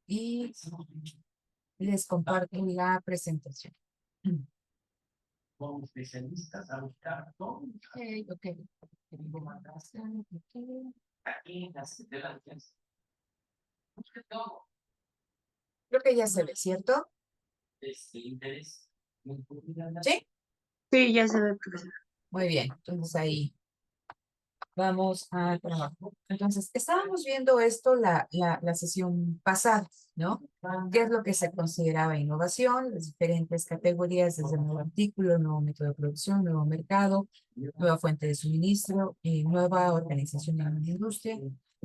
y les comparto la presentación. Como especialistas a buscar dónde Ok. aquí en las instalaciones. Busque todo Creo que ya se ve, ¿cierto? este interés. Sí. Sí, ya se ve, profesor. Muy bien, entonces ahí vamos a trabajar. Entonces, estábamos viendo esto la sesión pasada, ¿no? ¿Qué es lo que se consideraba innovación? Las diferentes categorías, desde nuevo artículo, nuevo método de producción, nuevo mercado, nueva fuente de suministro, nueva organización en la industria.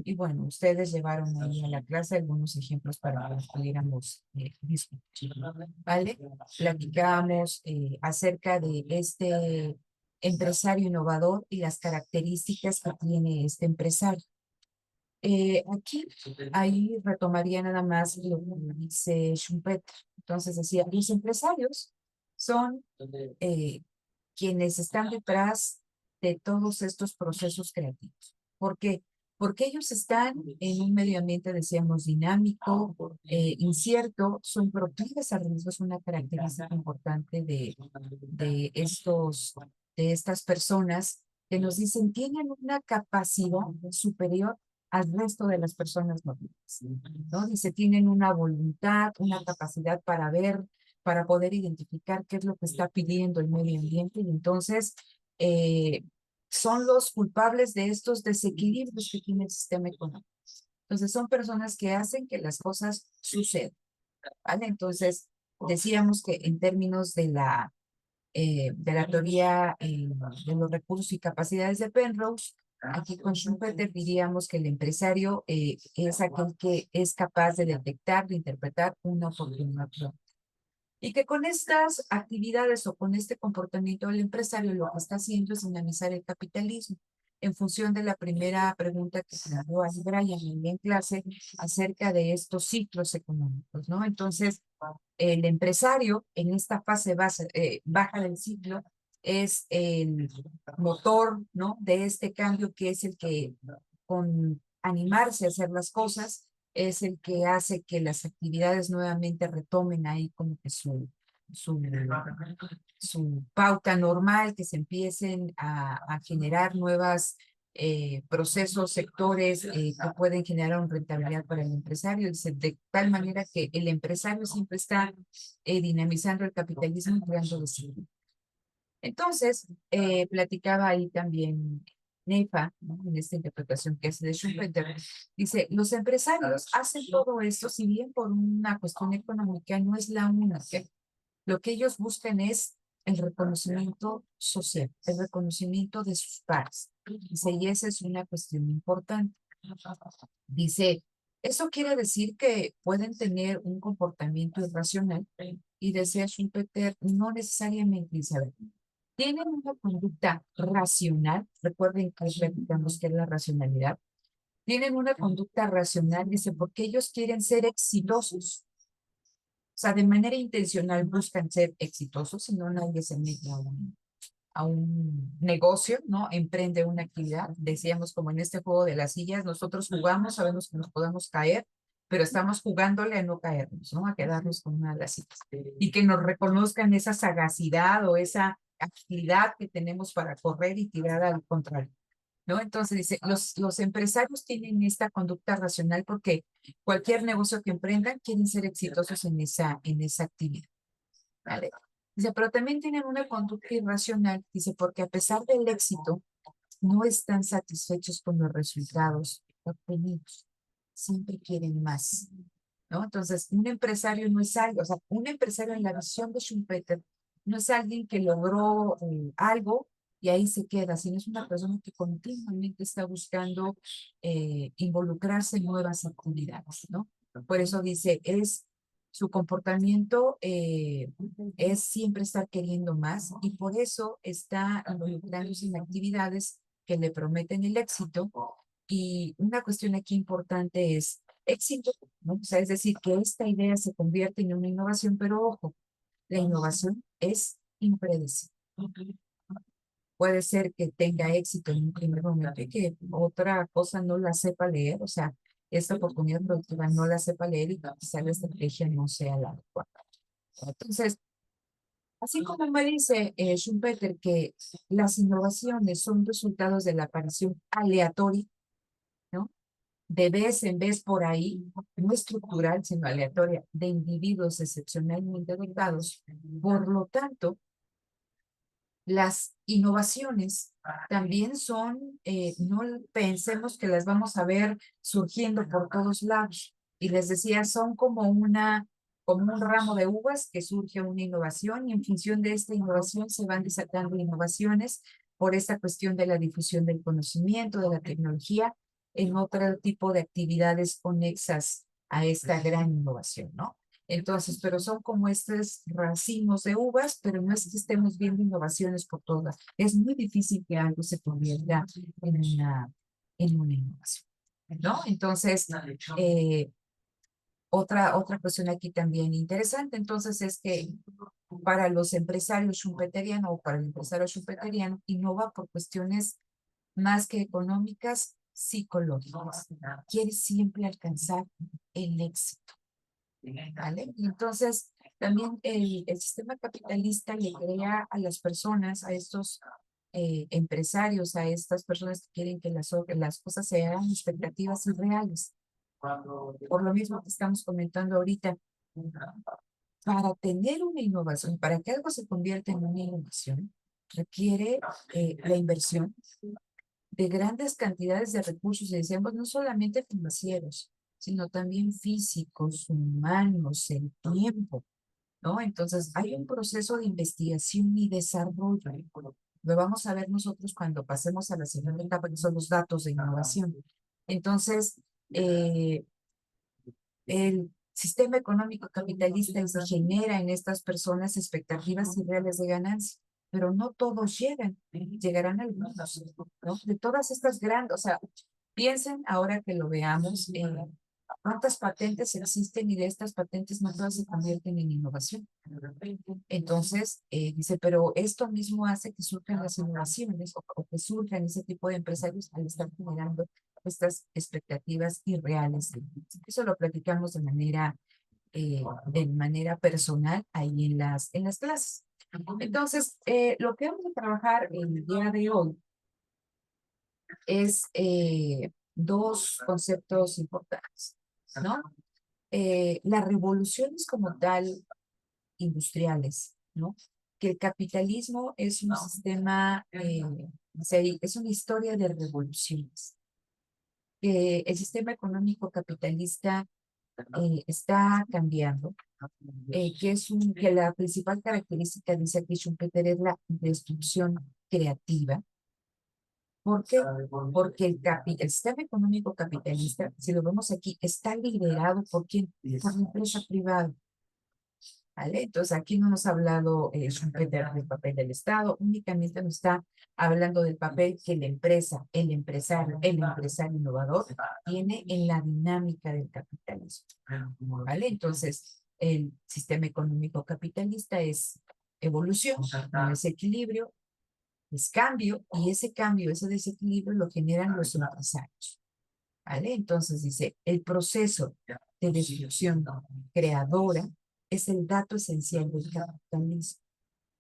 Y bueno, ustedes llevaron ahí a la clase algunos ejemplos para que los pudiéramos discutir, ¿vale? Platicamos acerca de este empresario innovador y las características que tiene este empresario. Aquí, ahí retomaría nada más lo que dice Schumpeter. Entonces decía, los empresarios son quienes están detrás de todos estos procesos creativos. ¿Por qué? Porque ellos están en un medio ambiente, decíamos, dinámico, incierto, son proclives a riesgos, una característica importante de estas personas que nos dicen tienen una capacidad superior al resto de las personas normales, ¿no? Dice, tienen una voluntad, una capacidad para ver, para poder identificar qué es lo que está pidiendo el medio ambiente y entonces son los culpables de estos desequilibrios que tiene el sistema económico. Entonces son personas que hacen que las cosas sucedan, ¿vale? Entonces decíamos que en términos de la teoría de los recursos y capacidades de Penrose, aquí con Schumpeter diríamos que el empresario es aquel que es capaz de detectar, de interpretar una oportunidad. Y que con estas actividades o con este comportamiento del empresario lo que está haciendo es dinamizar el capitalismo en función de la primera pregunta que se dio a Brian en clase acerca de estos ciclos económicos, ¿no? Entonces, el empresario en esta fase baja del ciclo es el motor, ¿no? De este cambio que es el que con animarse a hacer las cosas es el que hace que las actividades nuevamente retomen ahí como que su, su pauta normal, que se empiecen a generar nuevas procesos, sectores que pueden generar una rentabilidad para el empresario, de tal manera que el empresario siempre está dinamizando el capitalismo y creando desequilibrio. Entonces, platicaba ahí también Nefa, ¿no? En esta interpretación que hace de Schumpeter, dice, los empresarios hacen todo esto, si bien por una cuestión económica, no es la única. Lo que ellos buscan es el reconocimiento social, el reconocimiento de sus pares. Dice, y esa es una cuestión importante. Dice, eso quiere decir que pueden tener un comportamiento irracional y decía Schumpeter, no necesariamente, dice, a ver, tienen una conducta racional, recuerden que platicamos que es la racionalidad, tienen una conducta racional, dice, porque ellos quieren ser exitosos. O sea, de manera intencional buscan ser exitosos, si no nadie se mete a un negocio, ¿no? Emprende una actividad. Decíamos como en este juego de las sillas, nosotros jugamos, sabemos que nos podemos caer, pero estamos jugándole a no caernos, ¿no? A quedarnos con una de las sillas. Y que nos reconozcan esa sagacidad o esa actividad que tenemos para correr y tirar al contrario, ¿no? Entonces dice, los empresarios tienen esta conducta racional porque cualquier negocio que emprendan quieren ser exitosos en esa actividad, ¿vale? Dice, pero también tienen una conducta irracional, dice, porque a pesar del éxito, no están satisfechos con los resultados obtenidos. Siempre quieren más, ¿no? Entonces, un empresario no es algo, o sea, un empresario en la visión de Schumpeter no es alguien que logró algo y ahí se queda, sino es una persona que continuamente está buscando involucrarse en nuevas actividades, ¿no? Por eso dice, su comportamiento es siempre estar queriendo más y por eso está involucrándose en actividades que le prometen el éxito. Y una cuestión aquí importante es éxito, ¿no? O sea, es decir, que esta idea se convierte en una innovación, pero ojo, la innovación es impredecible. Puede ser que tenga éxito en un primer momento y que otra cosa no la sepa leer, o sea, esta oportunidad productiva no la sepa leer y quizá la estrategia no sea la adecuada. Entonces, así como me dice Schumpeter que las innovaciones son resultados de la aparición aleatoria, ¿no? De vez en vez por ahí, no estructural, sino aleatoria, de individuos excepcionalmente dotados. Por lo tanto, las innovaciones también son, no pensemos que las vamos a ver surgiendo por todos lados. Y les decía, son como un ramo de uvas que surge una innovación y en función de esta innovación se van desatando innovaciones por esta cuestión de la difusión del conocimiento, de la tecnología, en otro tipo de actividades conexas a esta gran innovación, ¿no? Entonces, pero son como estos racimos de uvas, pero no es que estemos viendo innovaciones por todas. Es muy difícil que algo se convierta en una innovación, ¿no? Entonces, otra cuestión aquí también interesante, entonces, es que para los empresarios schumpeterianos o para el empresario schumpeteriano, innova por cuestiones más que económicas, psicológicas. Quiere siempre alcanzar el éxito. ¿Vale? Y entonces, también el sistema capitalista le crea a las personas, a estos empresarios, a estas personas que quieren que las cosas se hagan expectativas irreales. Por lo mismo que estamos comentando ahorita, para tener una innovación, para que algo se convierta en una innovación, requiere la inversión de grandes cantidades de recursos, y decíamos, no solamente financieros, sino también físicos, humanos, el tiempo, ¿no? Entonces, hay un proceso de investigación y desarrollo. Lo vamos a ver nosotros cuando pasemos a la segunda etapa, que son los datos de innovación. Entonces, el sistema económico capitalista se genera en estas personas expectativas irreales de ganancia, pero no todos llegarán algunos, ¿no? De todas estas grandes, o sea, piensen ahora que lo veamos, cuántas patentes existen y de estas patentes no todas se convierten en innovación. Entonces, dice, pero esto mismo hace que surjan las innovaciones o que surjan ese tipo de empresarios al estar generando estas expectativas irreales. Eso lo platicamos de manera personal ahí en las clases. Entonces, lo que vamos a trabajar el día de hoy es dos conceptos importantes, ¿no? Las revoluciones como tal industriales, ¿no? Que el capitalismo es un sistema, o sea, es una historia de revoluciones. Que el sistema económico capitalista está cambiando, que la principal característica, dice aquí Schumpeter, es la destrucción creativa. ¿Por qué? Porque el sistema económico capitalista, si lo vemos aquí, está liderado ¿por quién? Por la empresa privada. ¿Vale? Entonces aquí no nos ha hablado Schumpeter del papel del Estado, únicamente nos está hablando del papel que la empresa, el empresario innovador tiene en la dinámica del capitalismo. ¿Vale? Entonces el sistema económico capitalista es evolución, no es equilibrio, es cambio, y ese cambio, ese desequilibrio lo generan los empresarios. ¿Vale? Entonces dice, el proceso de destrucción creadora es el dato esencial del capitalismo.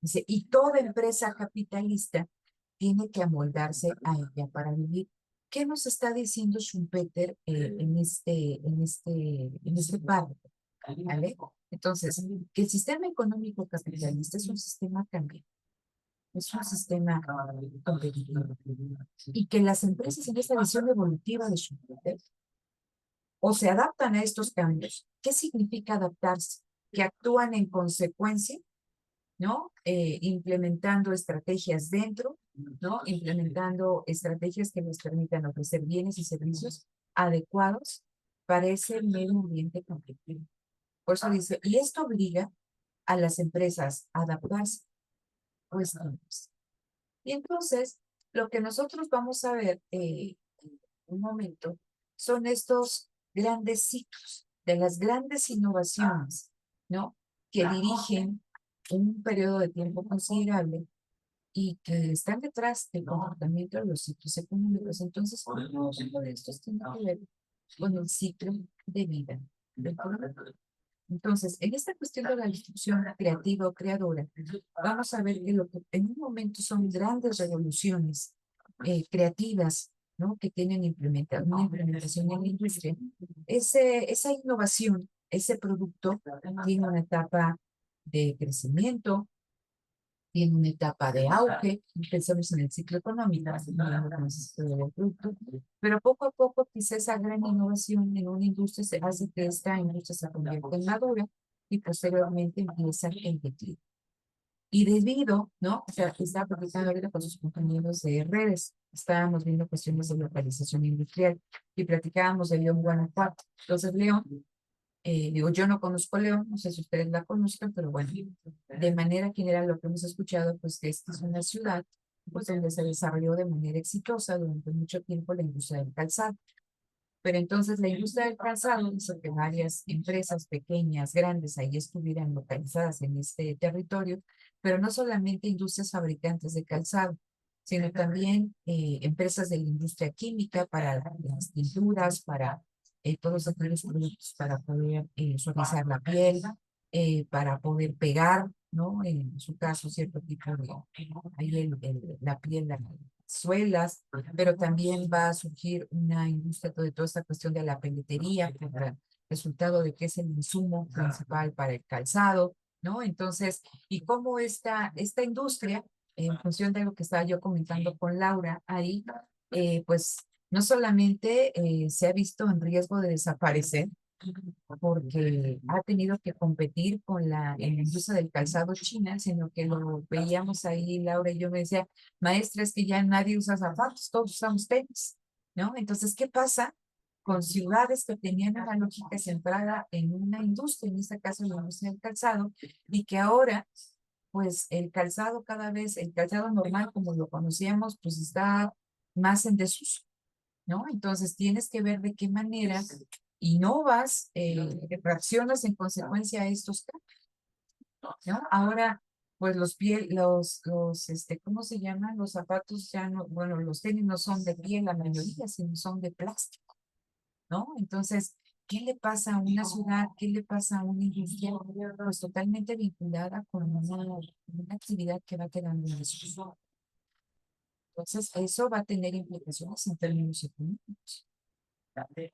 Dice, y toda empresa capitalista tiene que amoldarse a ella para vivir. ¿Qué nos está diciendo Schumpeter en este párrafo? ¿Vale? Entonces, que el sistema económico capitalista es un sistema cambiante, es un sistema competitivo, y que las empresas en esta visión evolutiva de Schumpeter o se adaptan a estos cambios. ¿Qué significa adaptarse? Que actúan en consecuencia, ¿no? Implementando estrategias dentro, ¿no? Implementando estrategias que les permitan ofrecer bienes y servicios adecuados para ese medio ambiente competitivo. Por eso dice, y esto obliga a las empresas a adaptarse. Pues, y entonces, lo que nosotros vamos a ver en un momento son estos grandes ciclos de las grandes innovaciones, ¿no? Que dirigen un periodo de tiempo considerable y que están detrás del comportamiento de los ciclos económicos. Entonces, uno de estos tiene que ver con el ciclo de vida del producto. Entonces, en esta cuestión de la destrucción creativa o creadora, vamos a ver que lo que en un momento son grandes revoluciones creativas, ¿no? Que tienen una implementación en la industria. Esa innovación, ese producto tiene una etapa de crecimiento, tiene una etapa de auge, pensamos en el ciclo económico, pero poco a poco quizá esa gran innovación en una industria se hace que esta industria se convierta en madura y posteriormente empieza el declive. Y debido, ¿no? O sea, estaba platicando ahorita con sus compañeros de redes, estábamos viendo cuestiones de localización industrial y platicábamos de León, Guanajuato. Entonces, León, digo, yo no conozco León, no sé si ustedes la conozcan, pero bueno, de manera general lo que hemos escuchado, pues que esta es una ciudad, pues donde se desarrolló de manera exitosa durante mucho tiempo la industria del calzado. Pero entonces la industria del calzado hizo que varias empresas pequeñas, grandes, ahí estuvieran localizadas en este territorio, pero no solamente industrias fabricantes de calzado, sino también empresas de la industria química para las tinturas, para todos aquellos productos para poder suavizar la piel, para poder pegar, ¿no? En su caso, cierto tipo de, ahí la piel, las suelas, pero también va a surgir una industria de toda esta cuestión de la peletería, como resultado de que es el insumo principal para el calzado, ¿no? Entonces, y cómo esta industria, en función de lo que estaba yo comentando con Laura ahí, pues no solamente se ha visto en riesgo de desaparecer, porque ha tenido que competir con en la industria del calzado china, sino que lo veíamos ahí, Laura y yo me decía, maestra, es que ya nadie usa zapatos, todos usamos tenis, ¿no? Entonces, ¿qué pasa con ciudades que tenían una lógica centrada en una industria, en este caso la industria del calzado, y que ahora, pues el calzado cada vez, el calzado normal como lo conocíamos, pues está más en desuso, ¿no? Entonces tienes que ver de qué manera innovas, reaccionas en consecuencia a estos cambios, ¿no? Ahora, pues ¿cómo se llaman? Los zapatos ya no, bueno, los tenis no son de piel la mayoría, sino son de plástico, ¿no? Entonces, ¿qué le pasa a una ciudad? ¿Qué le pasa a una industria? Pues totalmente vinculada con una actividad que va quedando en desuso. Entonces, eso va a tener implicaciones en términos económicos. ¿Vale?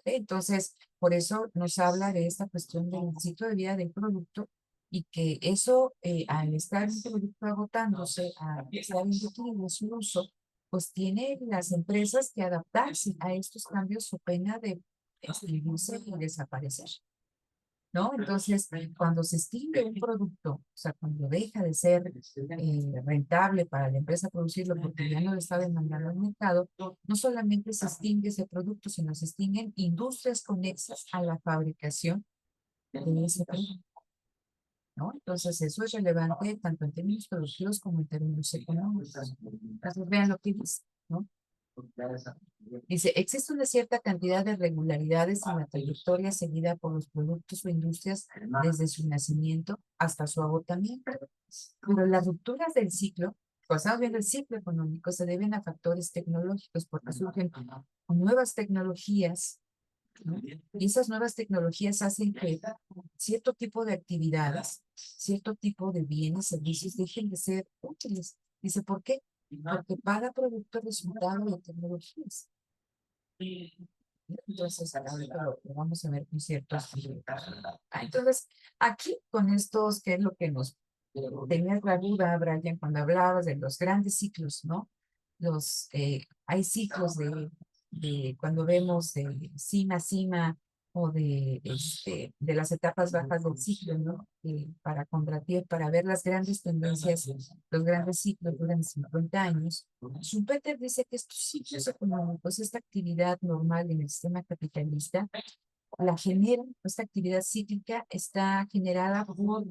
Entonces, por eso nos habla de esta cuestión del ciclo de vida del producto y que eso, al estar un producto agotándose, al estar en declive su uso, pues tiene las empresas que adaptarse a estos cambios o pena de extinguirse y desaparecer, ¿no? Entonces, cuando se extingue un producto, o sea, cuando deja de ser rentable para la empresa producirlo porque ya no lo está demandando al mercado, no solamente se extingue ese producto, sino se extinguen industrias conexas a la fabricación de ese producto, ¿no? Entonces, eso es relevante tanto en términos productivos como en términos económicos. Entonces, vean lo que dice, ¿no? Dice, existe una cierta cantidad de regularidades en la trayectoria seguida por los productos o industrias desde su nacimiento hasta su agotamiento. Pero las rupturas del ciclo, pues estamos viendo el ciclo económico, se deben a factores tecnológicos porque surgen nuevas tecnologías, ¿no? Y esas nuevas tecnologías hacen que cierto tipo de actividades, cierto tipo de bienes, servicios dejen de ser útiles. Dice, ¿por qué? Porque cada producto es resultado de tecnologías. Entonces, ahorita lo vamos a ver con ciertos. Entonces, aquí con estos, ¿qué es lo que nos tenías la duda, Brian, cuando hablabas de los grandes ciclos, ¿no? Hay ciclos de cuando vemos de cima a cima o de las etapas bajas del ciclo, ¿no? Para combatir, para ver las grandes tendencias, los grandes ciclos duran 50 años. Schumpeter dice que estos ciclos económicos, esta actividad normal en el sistema capitalista, la genera, esta actividad cíclica está generada por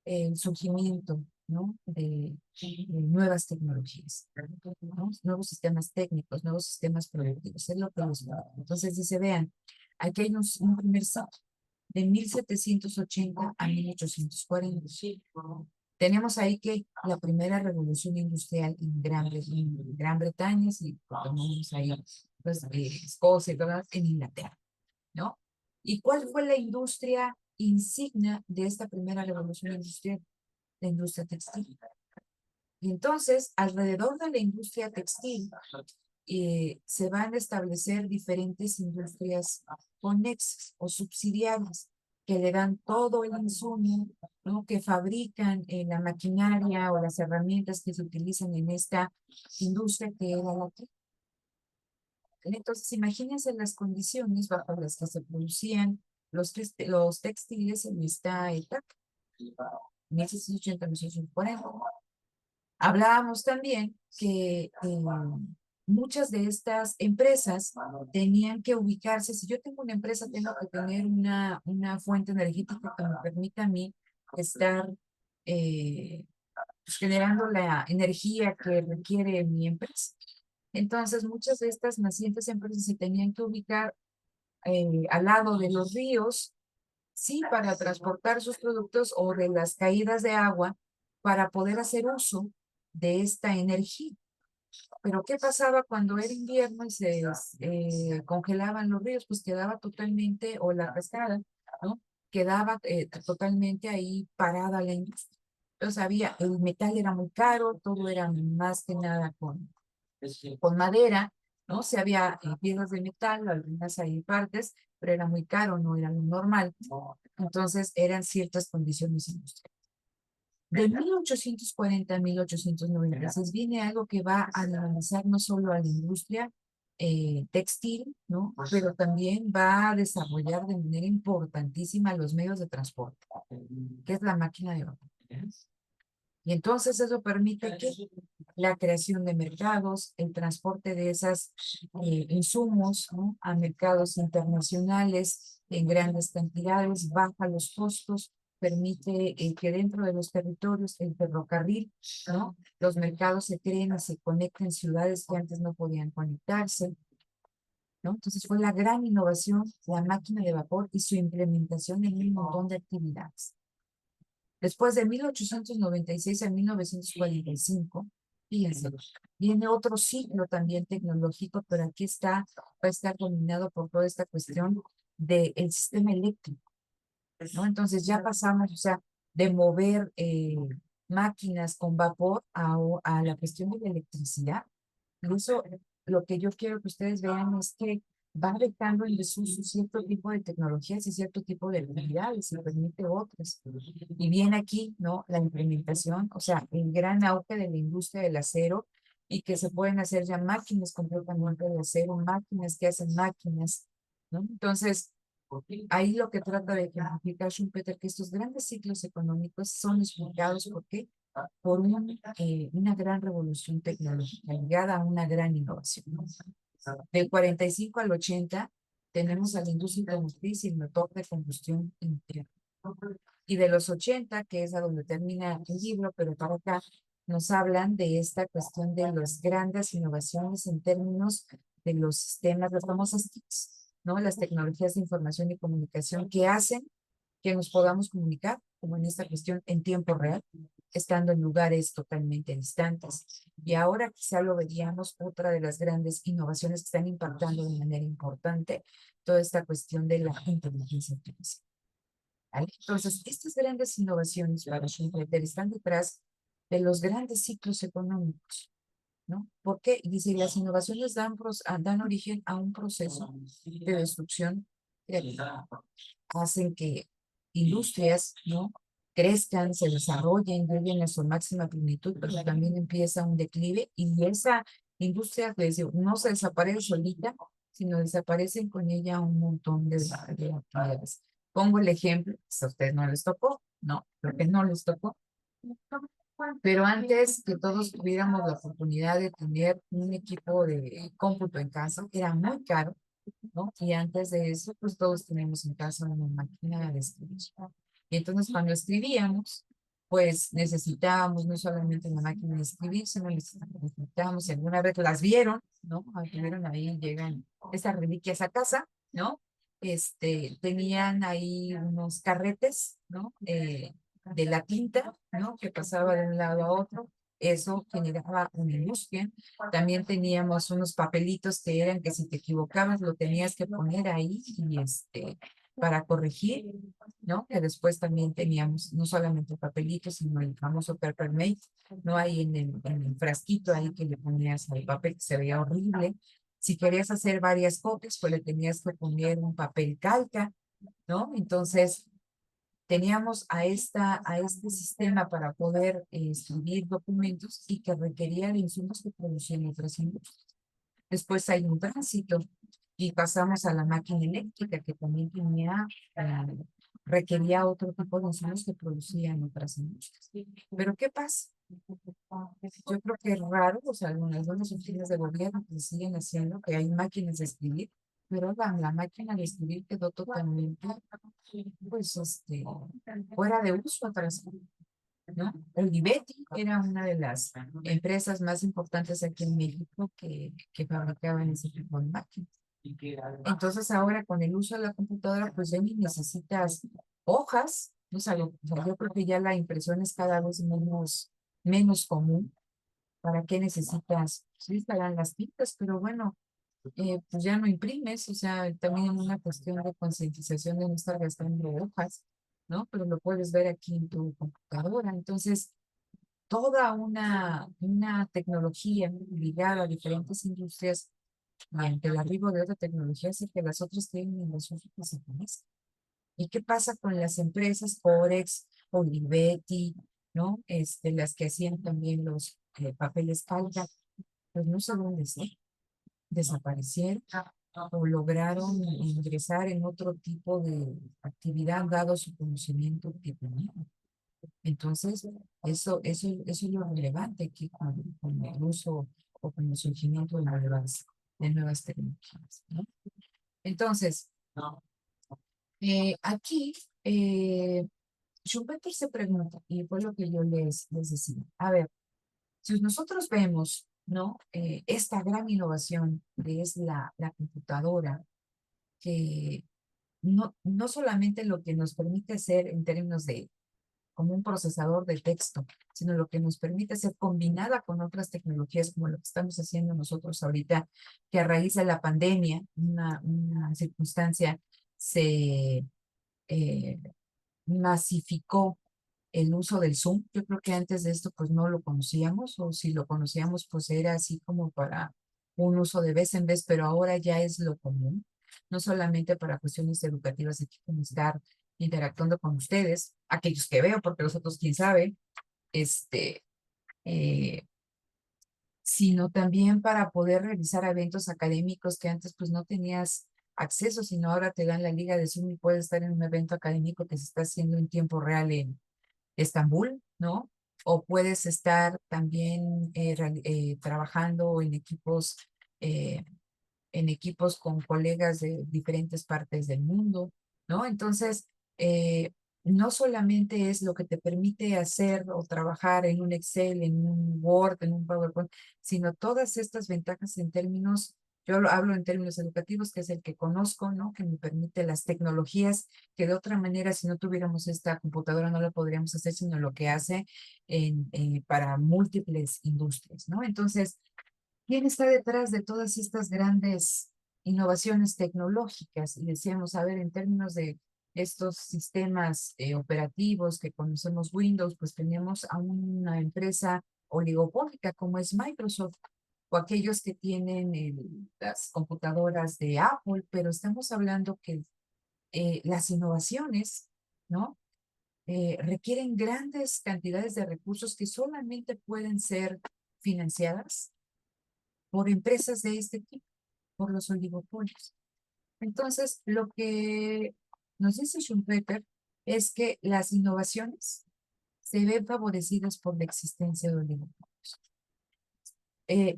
el surgimiento, ¿no? de nuevas tecnologías, ¿no? Nuevos sistemas técnicos, nuevos sistemas productivos, es lo que nos da. Entonces dice, vean, aquí hay un primer ciclo de 1780 a 1840. Tenemos ahí que la primera revolución industrial en Gran Bretaña, si tomamos ahí, pues, Escocia y todo, en Inglaterra. ¿no? ¿Y cuál fue la industria insignia de esta primera revolución industrial? La industria textil. Y entonces, alrededor de la industria textil, se van a establecer diferentes industrias conexas o subsidiarias que le dan todo el insumo, ¿no? Que fabrican la maquinaria o las herramientas que se utilizan en esta industria que era la que. Entonces, imagínense las condiciones bajo las que se producían los textiles en esta etapa, 1680-1640. Hablábamos también que muchas de estas empresas tenían que ubicarse. Si yo tengo una empresa, tengo que tener una fuente energética que me permita a mí estar pues, generando la energía que requiere mi empresa. Entonces, muchas de estas nacientes empresas se tenían que ubicar al lado de los ríos, sí, para transportar sus productos o de las caídas de agua para poder hacer uso de esta energía. Pero ¿qué pasaba cuando era invierno y se congelaban los ríos? Pues quedaba totalmente, o la cascada, ¿no? Quedaba totalmente ahí parada la industria. Entonces el metal era muy caro, todo era más que nada con madera, ¿no? Se había piezas de metal, algunas hay partes, pero era muy caro, no era lo normal. Entonces eran ciertas condiciones industriales. De 1840 a 1896 viene algo que va a analizar no solo a la industria textil, ¿no? Pero también va a desarrollar de manera importantísima los medios de transporte, que es la máquina de vapor. Y entonces eso permite que la creación de mercados, el transporte de esos insumos, ¿no? A mercados internacionales en grandes cantidades, baja los costos, permite que dentro de los territorios el ferrocarril, ¿no? Los mercados se creen y se conectan en ciudades que antes no podían conectarse, ¿no? Entonces fue la gran innovación, la máquina de vapor y su implementación en un montón de actividades. Después de 1896 a 1945, fíjense, viene otro ciclo también tecnológico, pero aquí va a estar dominado por toda esta cuestión del sistema eléctrico, ¿no? Entonces ya pasamos, o sea, de mover máquinas con vapor a la cuestión de la electricidad. Y eso, lo que yo quiero que ustedes vean es que va dejando en desuso cierto tipo de tecnologías y cierto tipo de habilidades y permite otras. Y viene aquí, ¿no? La implementación, o sea, el gran auge de la industria del acero y que se pueden hacer ya máquinas completamente de acero, máquinas que hacen máquinas, ¿no? Entonces, ahí lo que trata de ejemplificar Schumpeter, que estos grandes ciclos económicos son explicados por una gran revolución tecnológica ligada a una gran innovación. Del 45 al 80 tenemos a la industria automotriz y el motor de combustión interna. Y de los 80, que es a donde termina el libro, pero para acá nos hablan de esta cuestión de las grandes innovaciones en términos de los sistemas, las famosas TICs, ¿no? Las tecnologías de información y comunicación que hacen que nos podamos comunicar, como en esta cuestión, en tiempo real, estando en lugares totalmente distantes. Y ahora quizá lo veríamos otra de las grandes innovaciones que están impactando de manera importante toda esta cuestión de la inteligencia artificial. ¿Vale? Entonces, estas grandes innovaciones para Schumpeter están detrás de los grandes ciclos económicos, ¿no? Porque, dice, las innovaciones dan origen a un proceso de destrucción creativa. Hacen que industrias, ¿no? Crezcan, se desarrollen, lleguen a su máxima plenitud, pero también empieza un declive y esa industria, pues, no se desaparece solita, sino desaparecen con ella un montón de actividades. Pongo el ejemplo, a ustedes no les tocó, no, lo que no les tocó. Pero antes que todos tuviéramos la oportunidad de tener un equipo de cómputo en casa, era muy caro, ¿no? Y antes de eso, pues todos tenemos en casa una máquina de escribir. Y entonces cuando escribíamos, pues necesitábamos no solamente una máquina de escribir, sino necesitábamos, si alguna vez las vieron, ¿no? Vieron ahí, llegan esas reliquias a casa, ¿no? Tenían ahí unos carretes, ¿no? De la tinta, ¿no? Que pasaba de un lado a otro. eso generaba una industria. También teníamos unos papelitos que eran que si te equivocabas lo tenías que poner ahí y para corregir, ¿no? Que después también teníamos no solamente papelitos, sino el famoso Peppermint, ¿no? Ahí en el frasquito ahí que le ponías al papel, que se veía horrible. Si querías hacer varias copias, pues le tenías que poner un papel calca, ¿no? Entonces, teníamos a este sistema para poder escribir documentos y que requería de insumos que producían otras industrias. Después hay un tránsito y pasamos a la máquina eléctrica que también requería otro tipo de insumos que producían otras industrias. Pero ¿qué pasa? Yo creo que es raro, o sea, algunas oficinas de gobierno que siguen haciendo, que hay máquinas de escribir, pero la máquina de escribir quedó totalmente, pues, fuera de uso atrás, ¿no? Olivetti era una de las empresas más importantes aquí en México que fabricaban ese tipo de máquinas. Entonces ahora con el uso de la computadora, pues ya ni necesitas hojas, ¿no? O sea, yo creo que ya la impresión es cada vez menos común. ¿Para qué necesitas? Sí, estarán las tintas, pero bueno, pues ya no imprimes, o sea, también es una cuestión de concientización de no estar gastando hojas, ¿no? Pero lo puedes ver aquí en tu computadora. Entonces, toda una tecnología ligada a diferentes industrias y ante el arribo de otra tecnología hace que las otras tienen inversión que se conecten. ¿Y qué pasa con las empresas Forex, Olivetti, ¿no? Las que hacían también los papeles calca, pues no sé dónde están, desaparecieron o lograron ingresar en otro tipo de actividad dado su conocimiento que tenían. Entonces, eso es lo relevante aquí con el uso o con el surgimiento de nuevas tecnologías, ¿no? Entonces, aquí Schumpeter se pregunta, y fue lo que yo les decía, a ver, si nosotros vemos, ¿no? Esta gran innovación que es la computadora, que no solamente lo que nos permite hacer en términos de como un procesador de texto, sino lo que nos permite ser combinada con otras tecnologías como lo que estamos haciendo nosotros ahorita, que a raíz de la pandemia, una circunstancia se eh, masificó el uso del Zoom. Yo creo que antes de esto pues no lo conocíamos, o si lo conocíamos pues era así como para un uso de vez en vez, pero ahora ya es lo común, no solamente para cuestiones educativas, aquí como estar interactuando con ustedes, aquellos que veo, porque los otros quién sabe, este, eh, sino también para poder realizar eventos académicos que antes pues no tenías acceso, sino ahora te dan la liga de Zoom y puedes estar en un evento académico que se está haciendo en tiempo real en Estambul, ¿no? O puedes estar también trabajando eh, en equipos con colegas de diferentes partes del mundo, ¿no? Entonces, no solamente es lo que te permite hacer o trabajar en un Excel, en un Word, en un PowerPoint, sino todas estas ventajas en términos, hablo en términos educativos, que es el que conozco, ¿no? Que me permite las tecnologías que de otra manera, si no tuviéramos esta computadora, no la podríamos hacer, sino lo que hace para múltiples industrias, ¿no? Entonces, ¿quién está detrás de todas estas grandes innovaciones tecnológicas? Y decíamos, a ver, en términos de estos sistemas operativos que conocemos Windows, pues tenemos a una empresa oligopólica como es Microsoft o aquellos que tienen las computadoras de Apple, pero estamos hablando que las innovaciones, ¿no? Requieren grandes cantidades de recursos que solamente pueden ser financiadas por empresas de este tipo, por los oligopolios. Entonces, lo que nos dice Schumpeter es que las innovaciones se ven favorecidas por la existencia de oligopolios.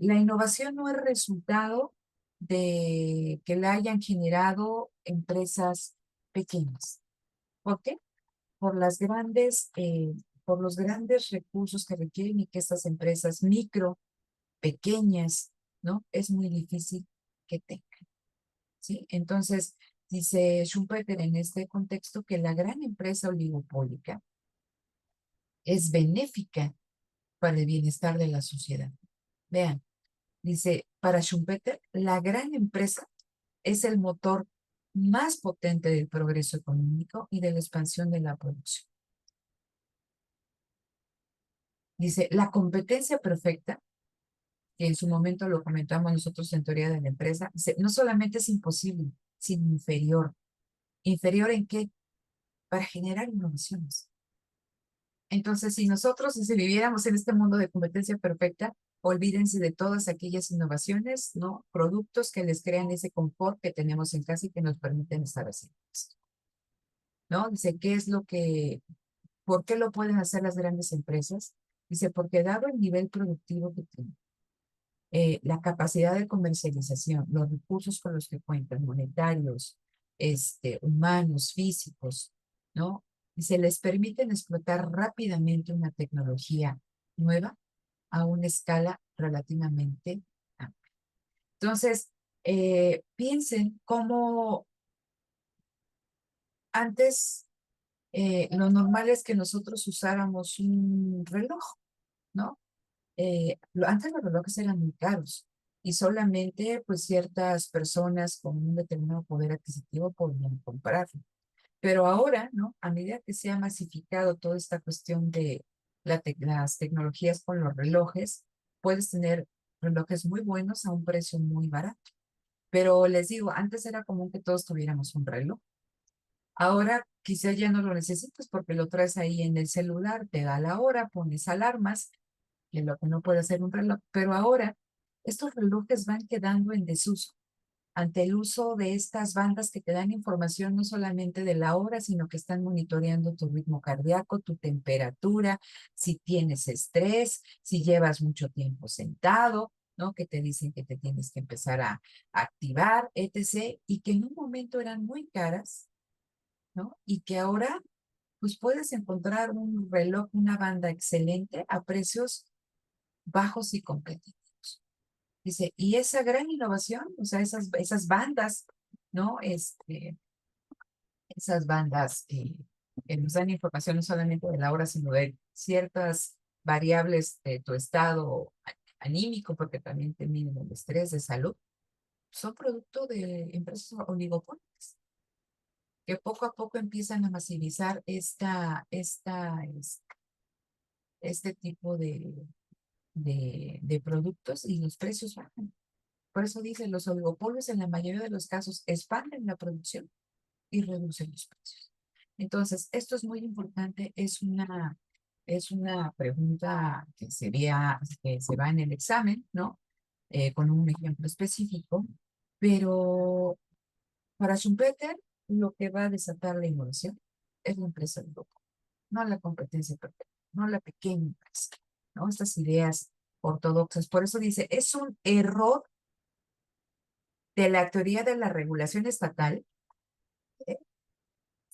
La innovación no es resultado de que la hayan generado empresas pequeñas. ¿Por qué? Por por los grandes recursos que requieren y que estas empresas micro, pequeñas, ¿no? Es muy difícil que tengan, ¿sí? Entonces, dice Schumpeter en este contexto que la gran empresa oligopólica es benéfica para el bienestar de la sociedad. Vean, dice, para Schumpeter, la gran empresa es el motor más potente del progreso económico y de la expansión de la producción. Dice, la competencia perfecta, que en su momento lo comentamos nosotros en teoría de la empresa, dice, no solamente es imposible, sino inferior. ¿Inferior en qué? Para generar innovaciones. Entonces, si nosotros si viviéramos en este mundo de competencia perfecta, olvídense de todas aquellas innovaciones, ¿no? Productos que les crean ese confort que tenemos en casa y que nos permiten estar haciendo esto, ¿no? Dice, ¿qué es lo que, por qué lo pueden hacer las grandes empresas? Dice, porque dado el nivel productivo que tienen, la capacidad de comercialización, los recursos con los que cuentan, monetarios, humanos, físicos, ¿no? Y se les permiten explotar rápidamente una tecnología nueva a una escala relativamente amplia. Entonces, piensen cómo antes lo normal es que nosotros usáramos un reloj, ¿no? Antes los relojes eran muy caros y solamente pues ciertas personas con un determinado poder adquisitivo podían comprarlo. Pero ahora, ¿no? A medida que se ha masificado toda esta cuestión de las tecnologías con los relojes, puedes tener relojes muy buenos a un precio muy barato. Pero les digo, antes era común que todos tuviéramos un reloj. Ahora quizá ya no lo necesitas porque lo traes ahí en el celular, te da la hora, pones alarmas, que es lo que no puede hacer un reloj. Pero ahora estos relojes van quedando en desuso ante el uso de estas bandas que te dan información no solamente de la hora, sino que están monitoreando tu ritmo cardíaco, tu temperatura, si tienes estrés, si llevas mucho tiempo sentado, ¿no? Que te dicen que te tienes que empezar a activar, etc. Y que en un momento eran muy caras, ¿no? Y que ahora, pues puedes encontrar un reloj, una banda excelente a precios bajos y competitivos. Dice, y esa gran innovación, o sea, esas bandas, ¿no? Esas bandas que nos dan información no solamente de la hora, sino de ciertas variables de tu estado anímico, porque también te miden el estrés de salud, son producto de empresas oligopólicas, que poco a poco empiezan a masivizar este tipo de productos y los precios bajan. Por eso dice, los oligopolios en la mayoría de los casos expanden la producción y reducen los precios. Entonces, esto es muy importante, es una pregunta que se va en el examen, ¿no? Con un ejemplo específico, pero para Schumpeter, lo que va a desatar la innovación es la empresa global, no la competencia perfecta, no la pequeña empresa, ¿no? Estas ideas ortodoxas. Por eso dice, es un error de la teoría de la regulación estatal, ¿eh?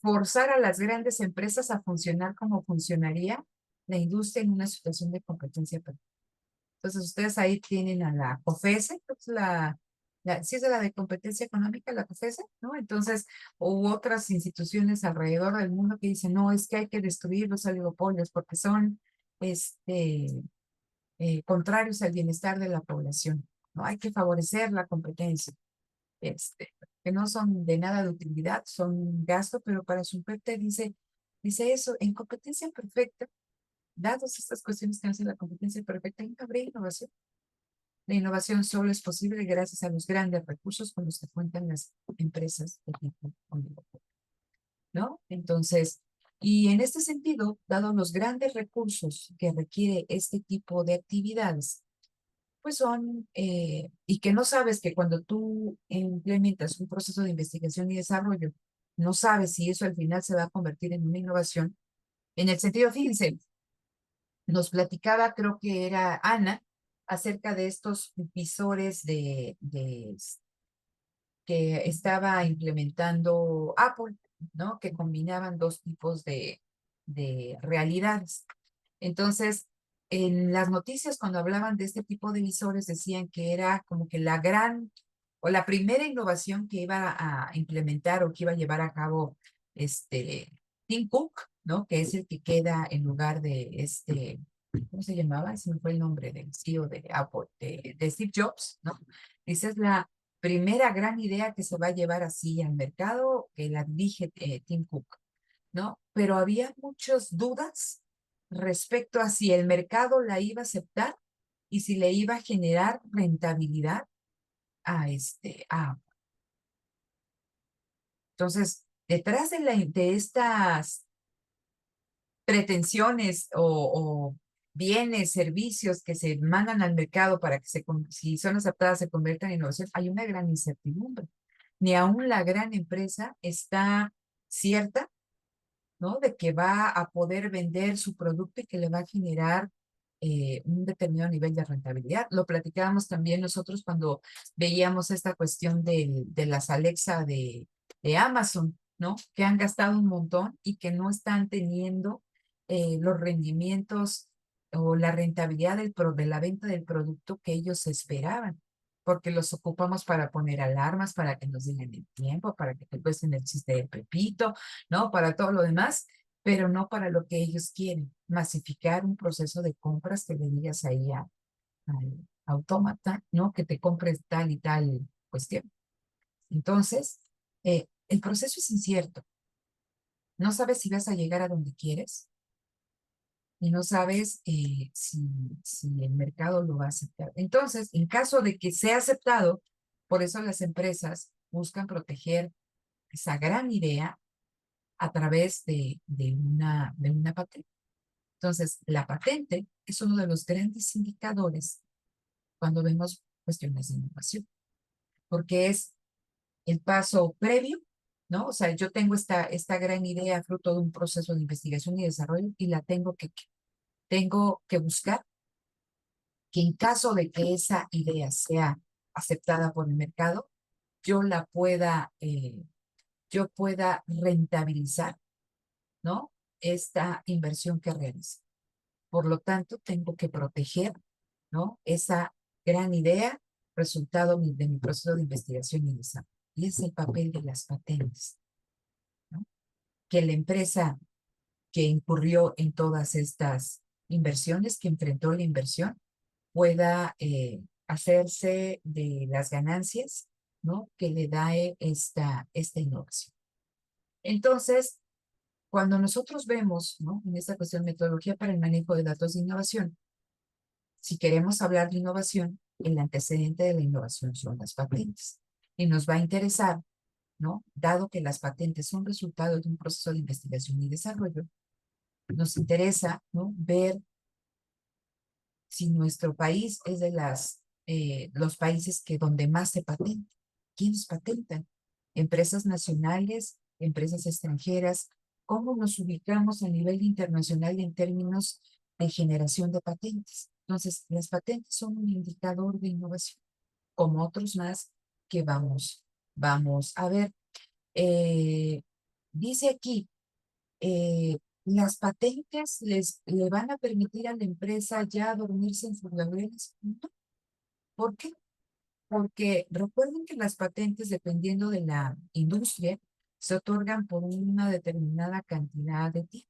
Forzar a las grandes empresas a funcionar como funcionaría la industria en una situación de competencia perfecta. Entonces, ustedes ahí tienen a la COFESE, que es sí es de la de competencia económica, la COFESE, ¿no? Entonces, hubo otras instituciones alrededor del mundo que dicen, no, es que hay que destruir los oligopolios porque son contrarios al bienestar de la población, ¿no? Hay que favorecer la competencia, que no son de nada de utilidad, son un gasto, pero para Schumpeter dice eso, en competencia perfecta, dadas estas cuestiones que hacen la competencia perfecta, no habría innovación. La innovación solo es posible gracias a los grandes recursos con los que cuentan las empresas de tipo oligopolio, ¿no? Entonces, y en este sentido, dado los grandes recursos que requiere este tipo de actividades, pues y que no sabes que cuando tú implementas un proceso de investigación y desarrollo, no sabes si eso al final se va a convertir en una innovación. En el sentido, fíjense, nos platicaba, creo que era Ana, acerca de estos visores que estaba implementando Apple, ¿no? Que combinaban dos tipos de realidades. Entonces, en las noticias, cuando hablaban de este tipo de visores, decían que era como que la gran o la primera innovación que iba a implementar o que iba a llevar a cabo Tim Cook, ¿no? Que es el que queda en lugar de ¿cómo se llamaba? Ese me fue el nombre del CEO de Apple, de Steve Jobs, ¿no? Esa es la primera gran idea que se va a llevar así al mercado, que la dirige Tim Cook, ¿no? Pero había muchas dudas respecto a si el mercado la iba a aceptar y si le iba a generar rentabilidad a entonces, detrás de estas pretensiones o bienes, servicios que se mandan al mercado para que si son aceptadas se conviertan en innovación, hay una gran incertidumbre. Ni aún la gran empresa está cierta, ¿no? De que va a poder vender su producto y que le va a generar un determinado nivel de rentabilidad. Lo platicábamos también nosotros cuando veíamos esta cuestión de las Alexa de Amazon, ¿no? Que han gastado un montón y que no están teniendo los rendimientos o la rentabilidad de la venta del producto que ellos esperaban, porque los ocupamos para poner alarmas, para que nos digan el tiempo, para que te cuesten el chiste de Pepito, ¿no? Para todo lo demás, pero no para lo que ellos quieren, masificar un proceso de compras que le digas ahí al autómata, ¿no? Que te compres tal y tal cuestión. Entonces, el proceso es incierto. No sabes si vas a llegar a donde quieres y no sabes si el mercado lo va a aceptar. Entonces, en caso de que sea aceptado, por eso las empresas buscan proteger esa gran idea a través de una patente. Entonces, la patente es uno de los grandes indicadores cuando vemos cuestiones de innovación, porque es el paso previo, ¿no? O sea, yo tengo esta gran idea fruto de un proceso de investigación y desarrollo y la tengo que buscar que en caso de que esa idea sea aceptada por el mercado, yo pueda rentabilizar, ¿no? Esta inversión que realice. Por lo tanto, tengo que proteger, ¿no? Esa gran idea, resultado de mi proceso de investigación y desarrollo. Y es el papel de las patentes, ¿no? Que la empresa que incurrió en todas estas inversiones, que enfrentó la inversión, pueda hacerse de las ganancias, ¿no? Que le da esta innovación. Entonces, cuando nosotros vemos, ¿no? En esta cuestión metodología para el manejo de datos de innovación, si queremos hablar de innovación, el antecedente de la innovación son las patentes. Y nos va a interesar, ¿no? Dado que las patentes son resultado de un proceso de investigación y desarrollo, nos interesa, ¿no? Ver si nuestro país es de los países donde más se patenta. ¿Quiénes patentan? Empresas nacionales, empresas extranjeras. ¿Cómo nos ubicamos a nivel internacional en términos de generación de patentes? Entonces, las patentes son un indicador de innovación, como otros más que vamos a ver. Eh, Dice aquí, las patentes le van a permitir a la empresa ya dormirse en sus laureles. No. ¿Por qué? Porque recuerden que las patentes, dependiendo de la industria, se otorgan por una determinada cantidad de tiempo,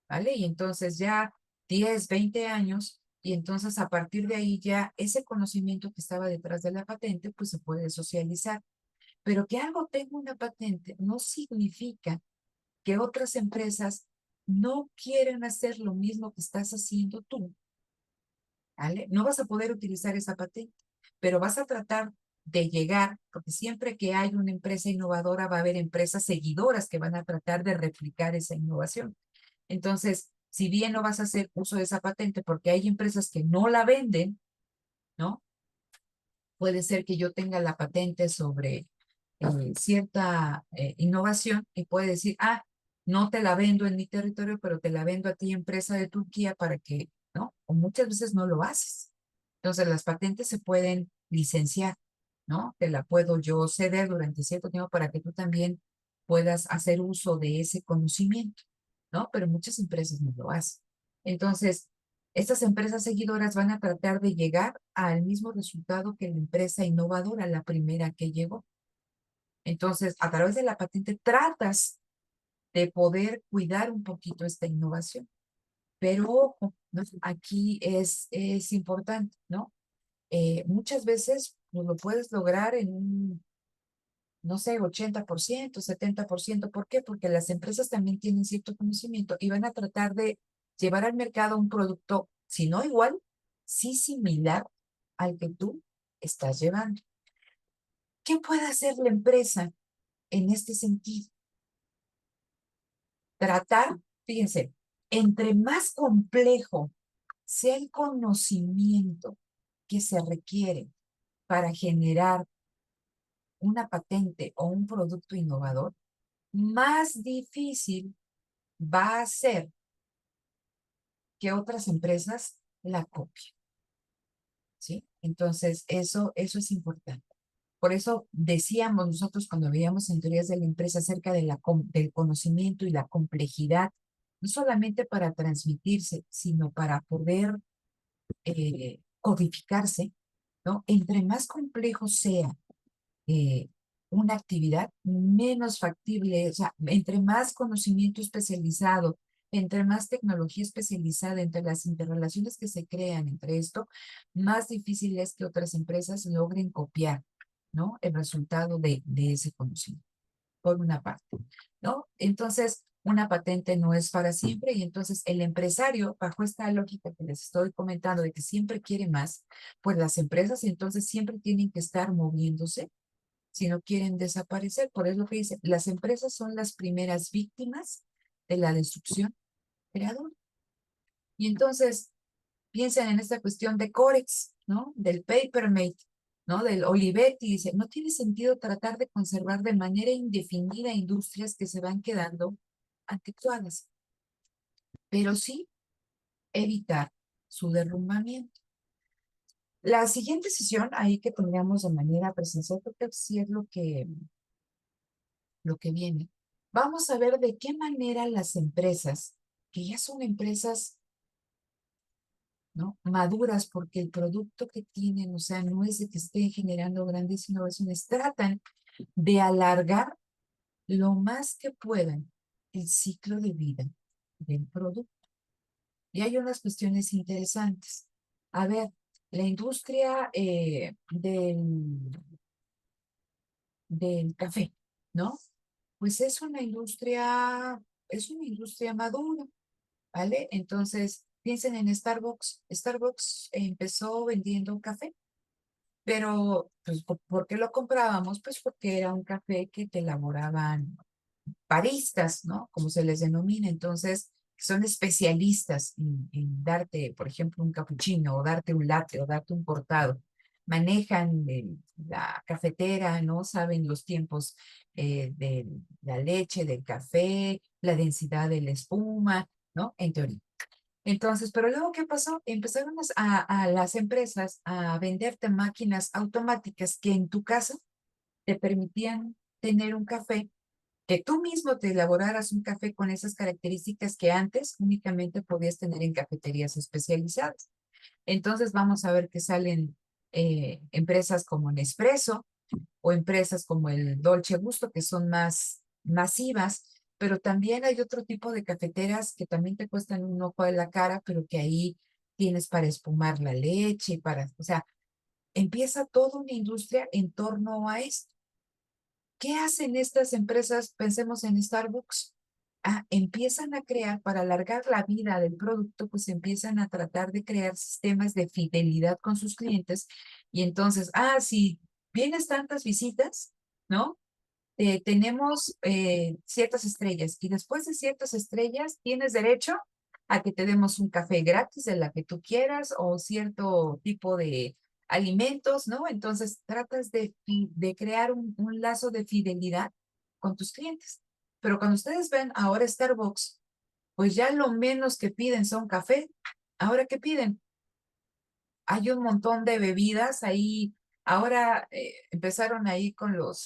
¿vale? Y entonces ya 10, 20 años, y entonces a partir de ahí ya ese conocimiento que estaba detrás de la patente, pues se puede socializar. Pero que algo tenga una patente no significa que otras empresas no quieren hacer lo mismo que estás haciendo tú, ¿vale? No vas a poder utilizar esa patente, pero vas a tratar de llegar, porque siempre que hay una empresa innovadora va a haber empresas seguidoras que van a tratar de replicar esa innovación. Entonces, si bien no vas a hacer uso de esa patente porque hay empresas que no la venden, ¿no? Puede ser que yo tenga la patente sobre cierta innovación y puede decir, no te la vendo en mi territorio, pero te la vendo a ti, empresa de Turquía, para que, ¿no? O muchas veces no lo haces. Entonces, las patentes se pueden licenciar, ¿no? Te la puedo yo ceder durante cierto tiempo para que tú también puedas hacer uso de ese conocimiento, ¿no? Pero muchas empresas no lo hacen. Entonces, estas empresas seguidoras van a tratar de llegar al mismo resultado que la empresa innovadora, la primera que llegó. Entonces, a través de la patente tratas de poder cuidar un poquito esta innovación, Pero ojo, ¿no? Aquí es importante, ¿no? Muchas veces pues, lo puedes lograr en un, no sé, 80%, 70%. ¿Por qué? Porque las empresas también tienen cierto conocimiento y van a tratar de llevar al mercado un producto, si no igual, sí similar al que tú estás llevando. ¿Qué puede hacer la empresa en este sentido? Tratar, fíjense, entre más complejo sea el conocimiento que se requiere para generar una patente o un producto innovador, más difícil va a ser que otras empresas la copien, ¿sí? Entonces, eso es importante. Por eso decíamos nosotros cuando veíamos en teorías de la empresa acerca de del conocimiento y la complejidad, no solamente para transmitirse, sino para poder codificarse, ¿no? Entre más complejo sea eh, una actividad, menos factible, o sea, entre más conocimiento especializado, entre más tecnología especializada, entre las interrelaciones que se crean entre esto, más difícil es que otras empresas logren copiar, ¿no? El resultado de ese conocimiento, por una parte, ¿no? Entonces, una patente no es para siempre y entonces el empresario, bajo esta lógica que les estoy comentando de que siempre quiere más, pues las empresas entonces siempre tienen que estar moviéndose si no quieren desaparecer. Por eso lo que dice, las empresas son las primeras víctimas de la destrucción creadora. Y entonces, piensen en esta cuestión de Corex, ¿no? Del Papermate, ¿no? Del Olivetti. Dice, no tiene sentido tratar de conservar de manera indefinida industrias que se van quedando anticuadas, pero sí evitar su derrumbamiento. La siguiente sesión ahí que tengamos de manera presencial, porque sí es lo que viene, vamos a ver de qué manera las empresas, que ya son empresas, ¿no? Maduras, porque el producto que tienen, o sea, no es de que estén generando grandes innovaciones, tratan de alargar lo más que puedan el ciclo de vida del producto. Y hay unas cuestiones interesantes. A ver, la industria del café, ¿no? Pues es una industria madura, ¿vale? Entonces, piensen en Starbucks. Starbucks empezó vendiendo café, pero pues, ¿por qué lo comprábamos? Pues porque era un café que te elaboraban baristas, ¿no? Como se les denomina. Entonces, son especialistas en darte, por ejemplo, un cappuccino o darte un latte o darte un cortado. Manejan la cafetera, ¿no? Saben los tiempos de la leche, del café, la densidad de la espuma, ¿no? En teoría. Entonces, pero luego, ¿qué pasó? Empezaron a las empresas a venderte máquinas automáticas que en tu casa te permitían tener un café, que tú mismo te elaboraras un café con esas características que antes únicamente podías tener en cafeterías especializadas. Entonces vamos a ver que salen empresas como Nespresso o empresas como el Dolce Gusto, que son más masivas, pero también hay otro tipo de cafeteras que también te cuestan un ojo de la cara, pero que ahí tienes para espumar la leche, o sea, empieza toda una industria en torno a esto. ¿Qué hacen estas empresas? Pensemos en Starbucks. Empiezan a crear, para alargar la vida del producto, pues empiezan a tratar de crear sistemas de fidelidad con sus clientes. Y entonces, si vienes tantas visitas, ¿no? Tenemos ciertas estrellas y después de ciertas estrellas tienes derecho a que te demos un café gratis de la que tú quieras o cierto tipo de alimentos, ¿no? Entonces tratas de crear un lazo de fidelidad con tus clientes. Pero cuando ustedes ven ahora Starbucks, pues ya lo menos que piden son café. ¿Ahora qué piden? Hay un montón de bebidas ahí. Ahora empezaron ahí con los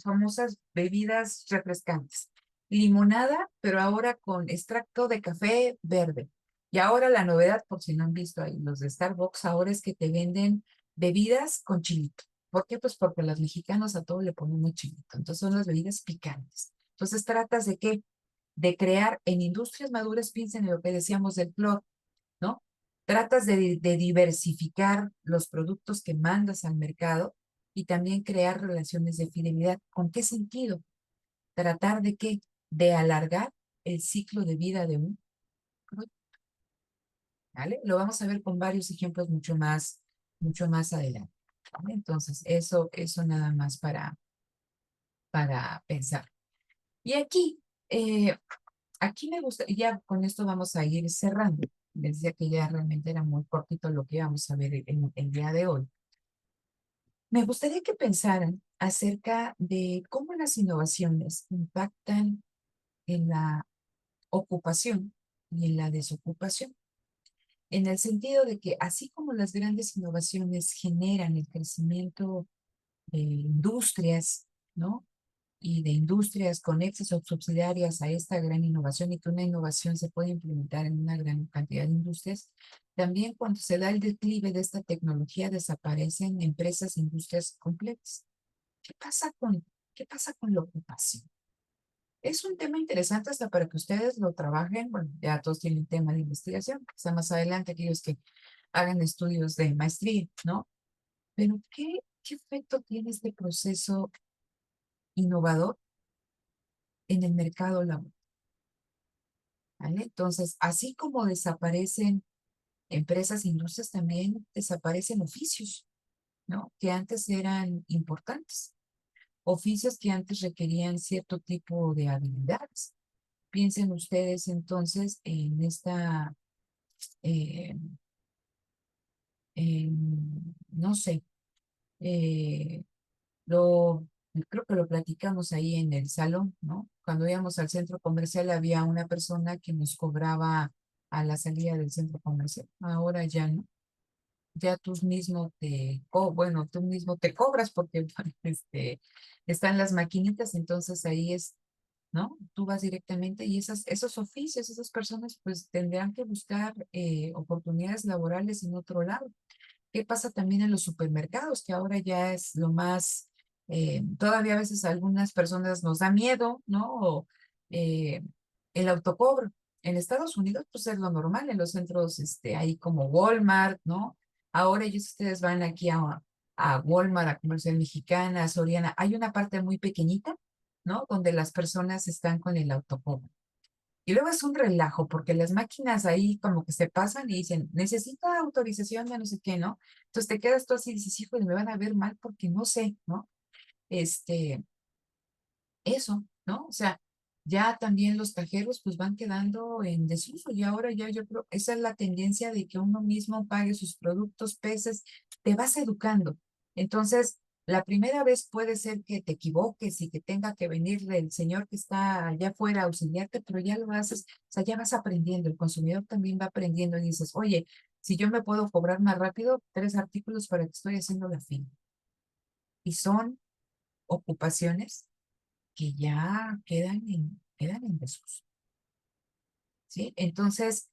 famosas bebidas refrescantes. Limonada, pero ahora con extracto de café verde. Y ahora la novedad, por si no han visto ahí los de Starbucks, ahora es que te venden bebidas con chilito. ¿Por qué? Pues porque los mexicanos a todo le ponemos chilito. Entonces son las bebidas picantes. Entonces tratas de qué? de crear en industrias maduras, piensen en lo que decíamos del cloro, ¿no? Tratas de diversificar los productos que mandas al mercado y también crear relaciones de fidelidad. ¿Con qué sentido? Tratar de qué? De alargar el ciclo de vida de un producto, ¿vale? Lo vamos a ver con varios ejemplos mucho más adelante, ¿vale? Entonces, eso nada más para pensar. Y aquí me gusta, y ya con esto vamos a ir cerrando. Les decía que ya realmente era muy cortito lo que vamos a ver en el día de hoy. Me gustaría que pensaran acerca de cómo las innovaciones impactan en la ocupación y en la desocupación, en el sentido de que así como las grandes innovaciones generan el crecimiento de industrias, ¿no? Y de industrias conexas o subsidiarias a esta gran innovación y que una innovación se puede implementar en una gran cantidad de industrias, también cuando se da el declive de esta tecnología desaparecen empresas e industrias completas. ¿Qué pasa con la ocupación? Es un tema interesante hasta para que ustedes lo trabajen. Bueno, ya todos tienen tema de investigación, quizá más adelante aquellos que hagan estudios de maestría, ¿no? Pero ¿qué efecto tiene este proceso innovador en el mercado laboral? ¿Vale? Entonces, así como desaparecen empresas, industrias, también desaparecen oficios, ¿no? Que antes eran importantes, oficios que antes requerían cierto tipo de habilidades. Piensen ustedes entonces en eh, no sé, eh, lo, creo que lo platicamos ahí en el salón, ¿no? Cuando íbamos al centro comercial había una persona que nos cobraba a la salida del centro comercial. Ahora ya no. Ya bueno, tú mismo te cobras porque están las maquinitas, entonces ahí es, ¿no? Tú vas directamente y esos oficios, esas personas pues tendrán que buscar oportunidades laborales en otro lado. ¿Qué pasa también en los supermercados? Que ahora ya es lo más, todavía a veces a algunas personas nos da miedo, ¿no? Eh, el autocobro. En Estados Unidos, pues es lo normal, en los centros, ahí como Walmart, ¿no? Ahora ellos, ustedes van aquí a Walmart, a Comercial Mexicana, a Soriana, hay una parte muy pequeñita, ¿no? Donde las personas están con el autocobro. Y luego es un relajo, porque las máquinas ahí como que se pasan y dicen, necesita autorización de no sé qué, ¿no? Entonces te quedas tú así y dices, hijo, me van a ver mal porque no sé, ¿no? Este, eso, ¿no? O sea, ya también los cajeros pues van quedando en desuso y ahora ya yo creo, esa es la tendencia de que uno mismo pague sus productos, peces, te vas educando. Entonces, la primera vez puede ser que te equivoques y que tenga que venir el señor que está allá afuera a auxiliarte, pero ya lo haces, o sea, ya vas aprendiendo, el consumidor también va aprendiendo y dices, oye, si yo me puedo cobrar más rápido, 3 artículos para que estoy haciendo la fila. Y son ocupaciones que ya quedan en desuso, ¿sí? Entonces,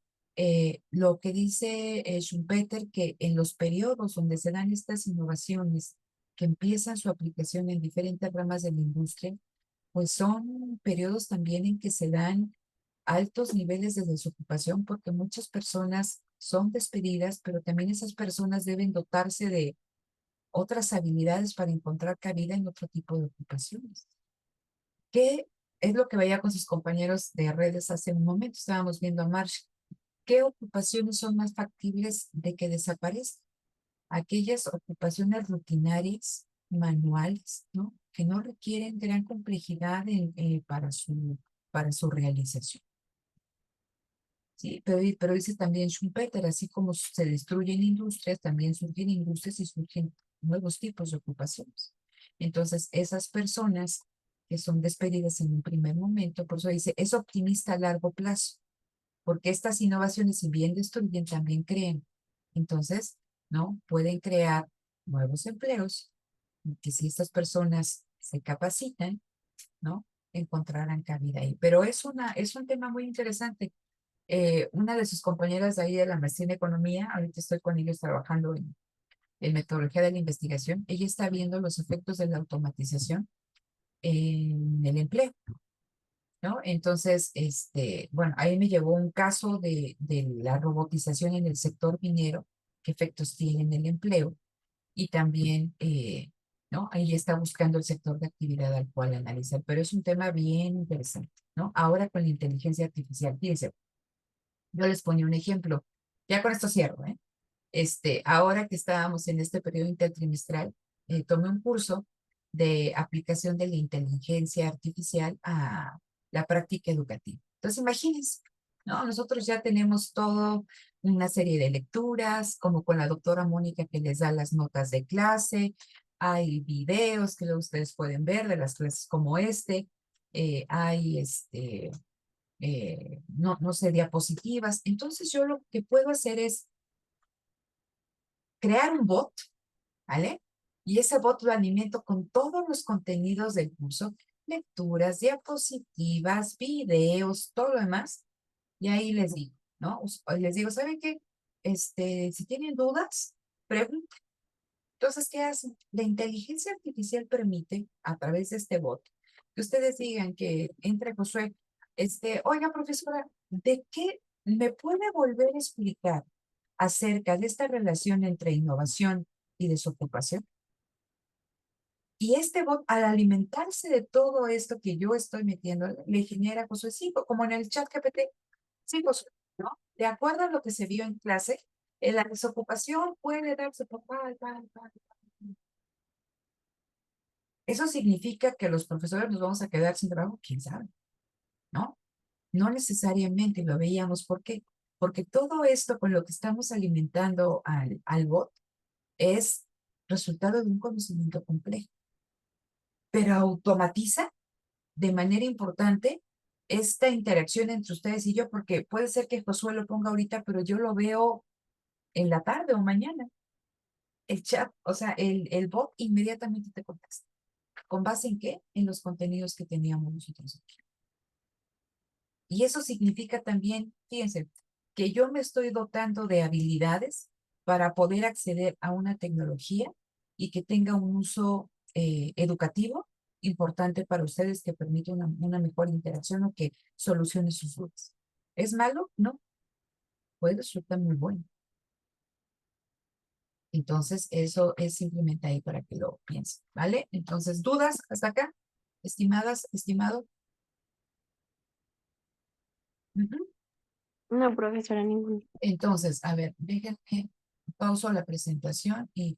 lo que dice Schumpeter, que en los periodos donde se dan estas innovaciones que empiezan su aplicación en diferentes ramas de la industria, pues son periodos también en que se dan altos niveles de desocupación porque muchas personas son despedidas, pero también esas personas deben dotarse de otras habilidades para encontrar cabida en otro tipo de ocupaciones. ¿Qué es lo que veía con sus compañeros de redes hace un momento? Estábamos viendo a Marsh. ¿Qué ocupaciones son más factibles de que desaparezcan? Aquellas ocupaciones rutinarias, manuales, ¿no? Que no requieren gran complejidad para su realización. ¿Sí? Pero dice también Schumpeter, así como se destruyen industrias, también surgen industrias y surgen nuevos tipos de ocupaciones. Entonces, esas personas que son despedidas en un primer momento, por eso dice, es optimista a largo plazo, porque estas innovaciones, si bien destruyen, también crean. Entonces, ¿no? Pueden crear nuevos empleos, que si estas personas se capacitan, ¿no? Encontrarán cabida ahí. Pero es un tema muy interesante. Una de sus compañeras de ahí de la maestría en economía, ahorita estoy con ellos trabajando en metodología de la investigación, ella está viendo los efectos de la automatización en el empleo. ¿no? Entonces, bueno, ahí me llevó un caso de la robotización en el sector minero, qué efectos tiene en el empleo, y también, ¿no? Ahí está buscando el sector de actividad al cual analizar, pero es un tema bien interesante, ¿no? Ahora con la inteligencia artificial, fíjense, yo les ponía un ejemplo, ya con esto cierro, ¿eh? Ahora que estábamos en este periodo intertrimestral, tomé un curso de aplicación de la inteligencia artificial a la práctica educativa. Entonces, imagínense, ¿no? Nosotros ya tenemos todo una serie de lecturas, como con la doctora Mónica que les da las notas de clase, hay videos que luego ustedes pueden ver de las clases como hay no sé, diapositivas. Entonces, yo lo que puedo hacer es crear un bot, ¿vale? Y ese bot lo alimento con todos los contenidos del curso, lecturas, diapositivas, videos, todo lo demás. Y ahí les digo, ¿no? Les digo, ¿saben qué? Si tienen dudas, pregunten. Entonces, ¿qué hacen? La inteligencia artificial permite, a través de este bot, que ustedes digan que entre Josué, oiga, profesora, ¿de qué me puede volver a explicar acerca de esta relación entre innovación y desocupación? Y este bot, al alimentarse de todo esto que yo estoy metiendo, le genera, Josué, sí, como en el chat GPT, sí, Josué, ¿no? De acuerdo a lo que se vio en clase, la desocupación puede darse por tal, tal, tal. ¿Eso significa que los profesores nos vamos a quedar sin trabajo? ¿Quién sabe? ¿No? No necesariamente lo veíamos. ¿Por qué? Porque todo esto con lo que estamos alimentando al bot es resultado de un conocimiento complejo, pero automatiza de manera importante esta interacción entre ustedes y yo, porque puede ser que Josué lo ponga ahorita, pero yo lo veo en la tarde o mañana. El chat, o sea, el bot inmediatamente te contesta. ¿Con base en qué? En los contenidos que teníamos nosotros aquí. Y eso significa también, fíjense, que yo me estoy dotando de habilidades para poder acceder a una tecnología y que tenga un uso educativo importante para ustedes que permita una mejor interacción o que solucione sus dudas. ¿Es malo? No, puede resultar muy bueno. Entonces, eso es simplemente ahí para que lo piensen, ¿vale? Entonces, ¿dudas hasta acá? Estimadas, estimado. Ujú. No, profesora, ninguno. Entonces, a ver, déjenme pauso la presentación y